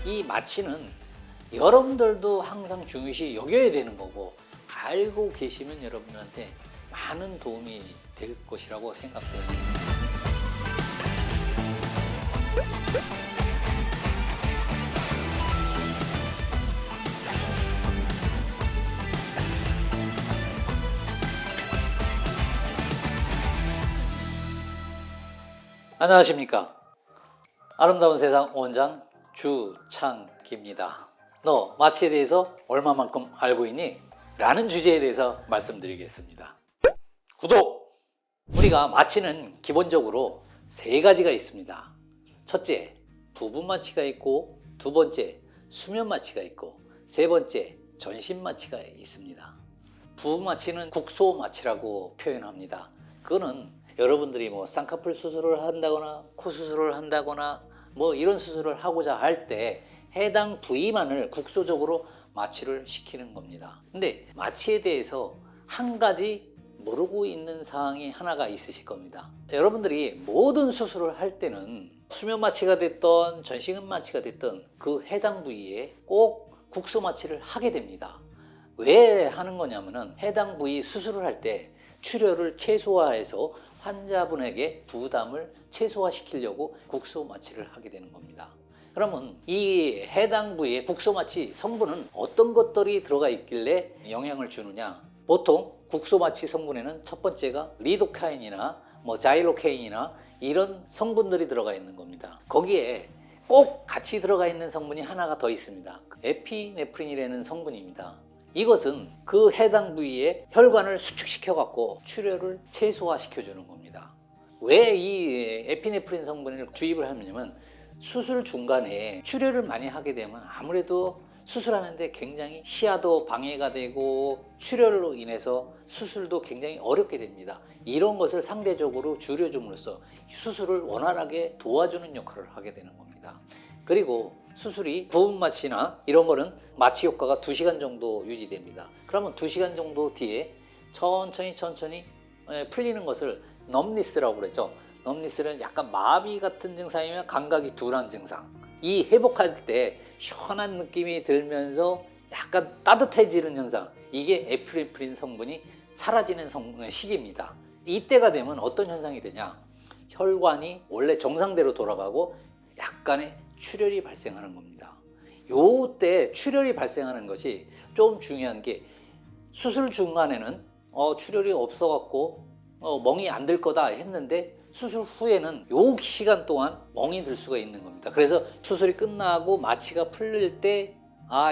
이 마취는 여러분들도 항상 중요시 여겨야 되는 거고, 알고 계시면 여러분들한테 많은 도움이 될 것이라고 생각돼요. 안녕하십니까. 아름다운 세상 원장 주창기입니다. 너 마취에 대해서 얼마만큼 알고 있니? 라는 주제에 대해서 말씀드리겠습니다. 구독! 우리가 마취는 기본적으로 세 가지가 있습니다. 첫째, 부분 마취가 있고, 두 번째, 수면 마취가 있고, 세 번째, 전신 마취가 있습니다. 부분 마취는 국소 마취라고 표현합니다. 그거는 여러분들이 뭐 쌍꺼풀 수술을 한다거나 코 수술을 한다거나 뭐 이런 수술을 하고자 할 때 해당 부위만을 국소적으로 마취를 시키는 겁니다. 근데 마취에 대해서 한 가지 모르고 있는 사항이 하나가 있으실 겁니다. 여러분들이 모든 수술을 할 때는 수면 마취가 됐던 전신 마취가 됐던 그 해당 부위에 꼭 국소 마취를 하게 됩니다. 왜 하는 거냐면은 해당 부위 수술을 할 때 출혈을 최소화해서 환자분에게 부담을 최소화시키려고 국소 마취를 하게 되는 겁니다. 그러면 이 해당 부위의 국소 마취 성분은 어떤 것들이 들어가 있길래 영향을 주느냐? 보통 국소 마취 성분에는 첫 번째가 리도카인이나 뭐 자일로케인이나 이런 성분들이 들어가 있는 겁니다. 거기에 꼭 같이 들어가 있는 성분이 하나가 더 있습니다. 에피네프린이라는 성분입니다. 이것은 그 해당 부위에 혈관을 수축시켜 갖고 출혈을 최소화시켜 주는 겁니다. 왜 이 에피네프린 성분을 주입을 하냐면 수술 중간에 출혈을 많이 하게 되면 아무래도 수술하는데 굉장히 시야도 방해가 되고 출혈로 인해서 수술도 굉장히 어렵게 됩니다. 이런 것을 상대적으로 줄여줌으로써 수술을 원활하게 도와주는 역할을 하게 되는 겁니다. 그리고 수술이 부분 마취나 이런 거는 마취 효과가 2시간 정도 유지됩니다. 그러면 2시간 정도 뒤에 천천히 풀리는 것을 넘니스라고 그러죠. 넘니스는 약간 마비 같은 증상이면 감각이 둔한 증상. 이 회복할 때 시원한 느낌이 들면서 약간 따뜻해지는 현상. 이게 에피네프린 성분이 사라지는 시기입니다. 이때가 되면 어떤 현상이 되냐? 혈관이 원래 정상대로 돌아가고 약간의 출혈이 발생하는 겁니다. 요때 출혈이 발생하는 것이 좀 중요한 게 수술 중간에는 출혈이 없어갖고 멍이 안 들 거다 했는데 수술 후에는 요 시간 동안 멍이 들 수가 있는 겁니다. 그래서 수술이 끝나고 마취가 풀릴 때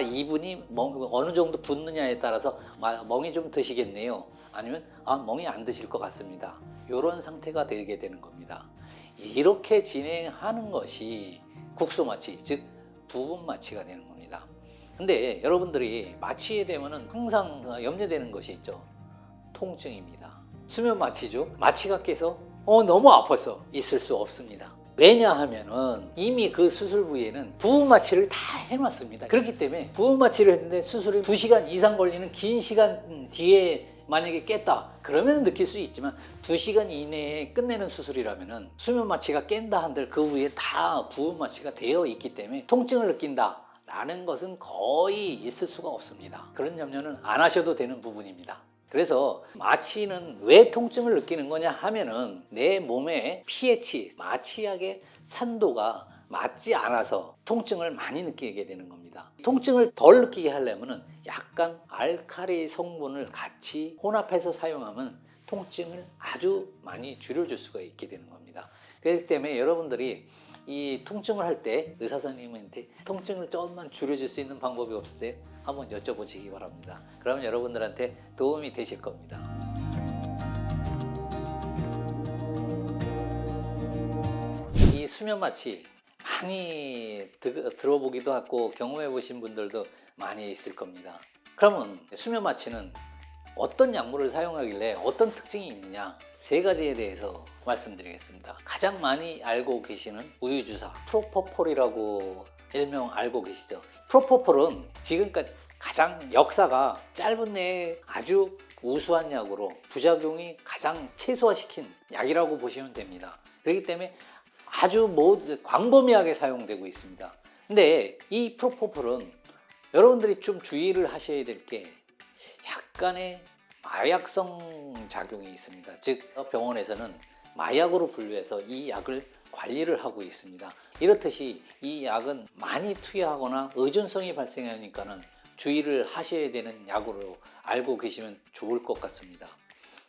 이분이 어느 정도 붓느냐에 따라서 멍이 좀 드시겠네요. 아니면 멍이 안 드실 것 같습니다. 이런 상태가 되게 되는 겁니다. 이렇게 진행하는 것이 국소 마취, 즉 부분 마취가 되는 겁니다. 근데 여러분들이 마취에 되면은 항상 염려되는 것이 있죠. 통증입니다. 수면 마취죠. 마취가 깨서 너무 아파서 있을 수 없습니다. 왜냐하면은 이미 그 수술 부위에는 부분 마취를 다 해놨습니다. 그렇기 때문에 부분 마취를 했는데 수술이 2시간 이상 걸리는 긴 시간 뒤에 만약에 깼다 그러면 느낄 수 있지만 2시간 이내에 끝내는 수술이라면은 수면 마취가 깬다 한들 그 부위에 다 부분 마취가 되어 있기 때문에 통증을 느낀다 라는 것은 거의 있을 수가 없습니다. 그런 염려는 안 하셔도 되는 부분입니다. 그래서 마취는 왜 통증을 느끼는 거냐 하면은 내 몸의 pH, 마취약의 산도가 맞지 않아서 통증을 많이 느끼게 되는 겁니다. 통증을 덜 느끼게 하려면 약간 알칼리 성분을 같이 혼합해서 사용하면 통증을 아주 많이 줄여줄 수가 있게 되는 겁니다. 그렇기 때문에 여러분들이 이 통증을 할 때 의사 선생님한테 통증을 조금만 줄여줄 수 있는 방법이 없으세요? 한번 여쭤보시기 바랍니다. 그러면 여러분들한테 도움이 되실 겁니다. 이 수면 마취 많이 들어보기도 하고 경험해 보신 분들도 많이 있을 겁니다. 그러면 수면 마취는 어떤 약물을 사용하길래 어떤 특징이 있느냐, 세 가지에 대해서 말씀드리겠습니다. 가장 많이 알고 계시는 우유주사 프로포폴이라고 일명 알고 계시죠. 프로포폴은 지금까지 가장 역사가 짧은 내에 아주 우수한 약으로 부작용이 가장 최소화시킨 약이라고 보시면 됩니다. 그렇기 때문에 아주 광범위하게 사용되고 있습니다. 근데 이 프로포폴은 여러분들이 좀 주의를 하셔야 될 게 약간의 마약성 작용이 있습니다. 즉 병원에서는 마약으로 분류해서 이 약을 관리를 하고 있습니다. 이렇듯이 이 약은 많이 투여하거나 의존성이 발생하니까는 주의를 하셔야 되는 약으로 알고 계시면 좋을 것 같습니다.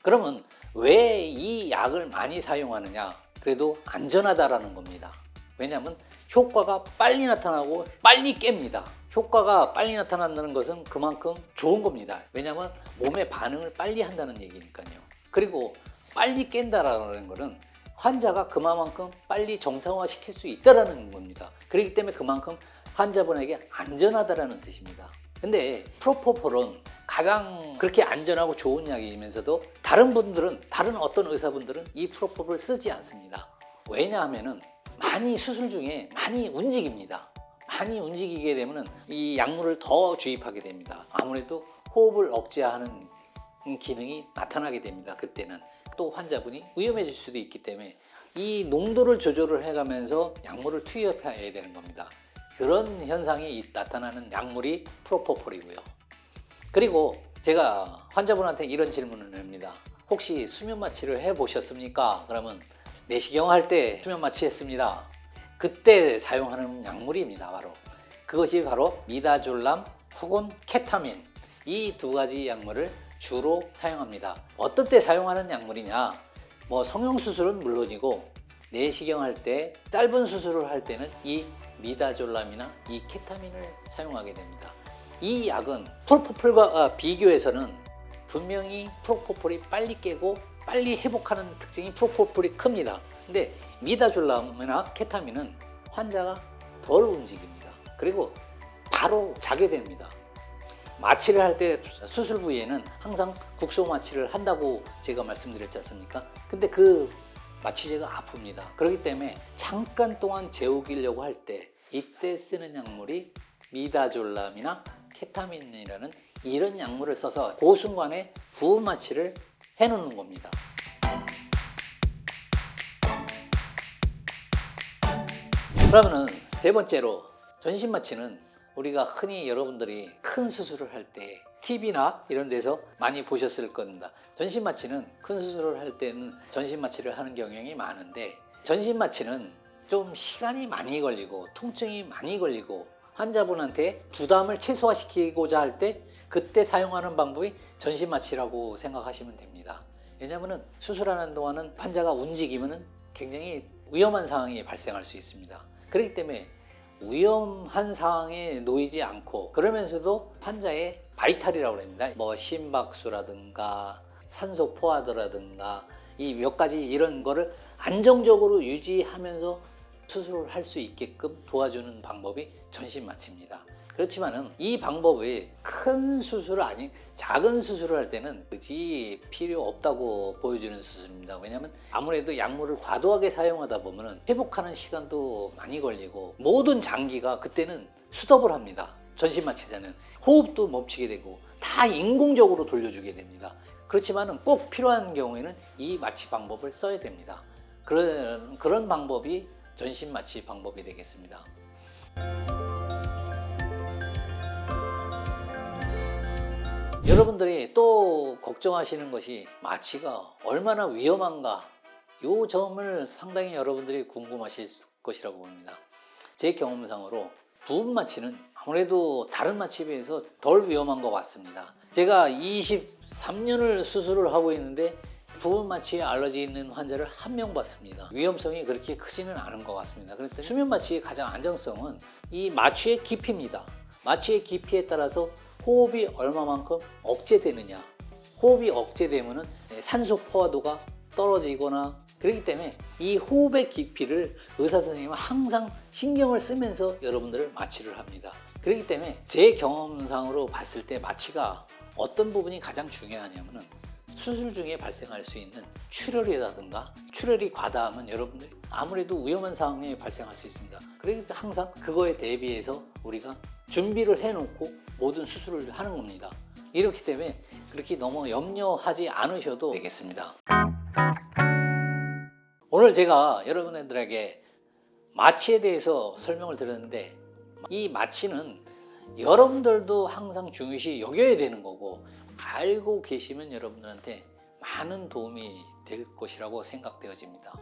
그러면 왜 이 약을 많이 사용하느냐? 그래도 안전하다라는 겁니다. 왜냐하면 효과가 빨리 나타나고 빨리 깹니다. 효과가 빨리 나타난다는 것은 그만큼 좋은 겁니다. 왜냐하면 몸의 반응을 빨리 한다는 얘기니까요. 그리고 빨리 깬다라는 것은 환자가 그만큼 빨리 정상화 시킬 수 있다는 겁니다. 그렇기 때문에 그만큼 환자분에게 안전하다는 뜻입니다. 근데 프로포폴은 가장 그렇게 안전하고 좋은 약이면서도 다른 어떤 의사분들은 이 프로포폴을 쓰지 않습니다. 왜냐하면은 많이 수술 중에 많이 움직입니다. 많이 움직이게 되면 이 약물을 더 주입하게 됩니다. 아무래도 호흡을 억제하는 기능이 나타나게 됩니다. 그때는 또 환자분이 위험해질 수도 있기 때문에 이 농도를 조절을 해가면서 약물을 투여해야 되는 겁니다. 그런 현상이 나타나는 약물이 프로포폴이고요. 그리고 제가 환자분한테 이런 질문을 합니다. 혹시 수면 마취를 해보셨습니까? 그러면 내시경 할 때 수면 마취 했습니다. 그때 사용하는 약물입니다. 그것이 바로 미다졸람 혹은 케타민, 이 두 가지 약물을 주로 사용합니다. 어떤 때 사용하는 약물이냐? 성형수술은 물론이고 내시경 할 때, 짧은 수술을 할 때는 이 미다졸람이나 이 케타민을 사용하게 됩니다. 이 약은 프로포폴과 비교해서는 분명히 프로포폴이 빨리 깨고 빨리 회복하는 특징이 프로포폴이 큽니다. 근데 미다졸람이나 케타민은 환자가 덜 움직입니다. 그리고 바로 자게 됩니다. 마취를 할 때 수술 부위에는 항상 국소 마취를 한다고 제가 말씀드렸지 않습니까? 근데 그 마취제가 아픕니다. 그렇기 때문에 잠깐 동안 재우기려고 할 때 이때 쓰는 약물이 미다졸람이나 케타민이라는 이런 약물을 써서 그 순간에 부분 마취를 해놓는 겁니다. 그러면은 세 번째로 전신 마취는 우리가 흔히 여러분들이 큰 수술을 할 때 TV나 이런 데서 많이 보셨을 겁니다. 전신 마취는 큰 수술을 할 때는 전신 마취를 하는 경향이 많은데 전신 마취는 좀 시간이 많이 걸리고 통증이 많이 걸리고 환자분한테 부담을 최소화시키고자 할 때 그때 사용하는 방법이 전신 마취라고 생각하시면 됩니다. 왜냐하면 수술하는 동안은 환자가 움직이면 굉장히 위험한 상황이 발생할 수 있습니다. 그렇기 때문에 위험한 상황에 놓이지 않고 그러면서도 환자의 바이탈이라고 합니다. 심박수라든가 산소 포화도라든가 이 몇 가지 이런 거를 안정적으로 유지하면서 수술을 할 수 있게끔 도와주는 방법이 전신 마취입니다. 그렇지만은 이 방법이 큰 수술을 아닌 작은 수술을 할 때는 굳이 필요 없다고 보여주는 수술입니다. 왜냐하면 아무래도 약물을 과도하게 사용하다 보면 회복하는 시간도 많이 걸리고 모든 장기가 그때는 스톱을 합니다. 전신 마취제는 호흡도 멈추게 되고 다 인공적으로 돌려주게 됩니다. 그렇지만은 꼭 필요한 경우에는 이 마취 방법을 써야 됩니다. 그런 방법이 전신 마취 방법이 되겠습니다. 여러분들이 또 걱정하시는 것이 마취가 얼마나 위험한가, 이 점을 상당히 여러분들이 궁금하실 것이라고 봅니다. 제 경험상으로 부분 마취는 아무래도 다른 마취에 비해서 덜 위험한 것 같습니다. 제가 23년을 수술을 하고 있는데 부분 마취에 알러지 있는 환자를 한 명 봤습니다. 위험성이 그렇게 크지는 않은 것 같습니다. 그런데 수면 마취의 가장 안정성은 이 마취의 깊이입니다. 마취의 깊이에 따라서 호흡이 얼마만큼 억제되느냐, 호흡이 억제되면 산소 포화도가 떨어지거나 그렇기 때문에 이 호흡의 깊이를 의사 선생님은 항상 신경을 쓰면서 여러분들을 마취를 합니다. 그렇기 때문에 제 경험상으로 봤을 때 마취가 어떤 부분이 가장 중요하냐면은 수술 중에 발생할 수 있는 출혈이라든가 출혈이 과다하면 여러분들이 아무래도 위험한 상황이 발생할 수 있습니다. 그래서 항상 그거에 대비해서 우리가 준비를 해놓고 모든 수술을 하는 겁니다. 이렇기 때문에 그렇게 너무 염려하지 않으셔도 되겠습니다. 오늘 제가 여러분들에게 마취에 대해서 설명을 드렸는데 이 마취는 여러분들도 항상 중요시 여겨야 되는 거고, 알고 계시면 여러분들한테 많은 도움이 될 것이라고 생각되어집니다.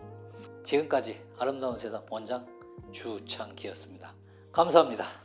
지금까지 아름다운 세상 원장 주창기였습니다. 감사합니다.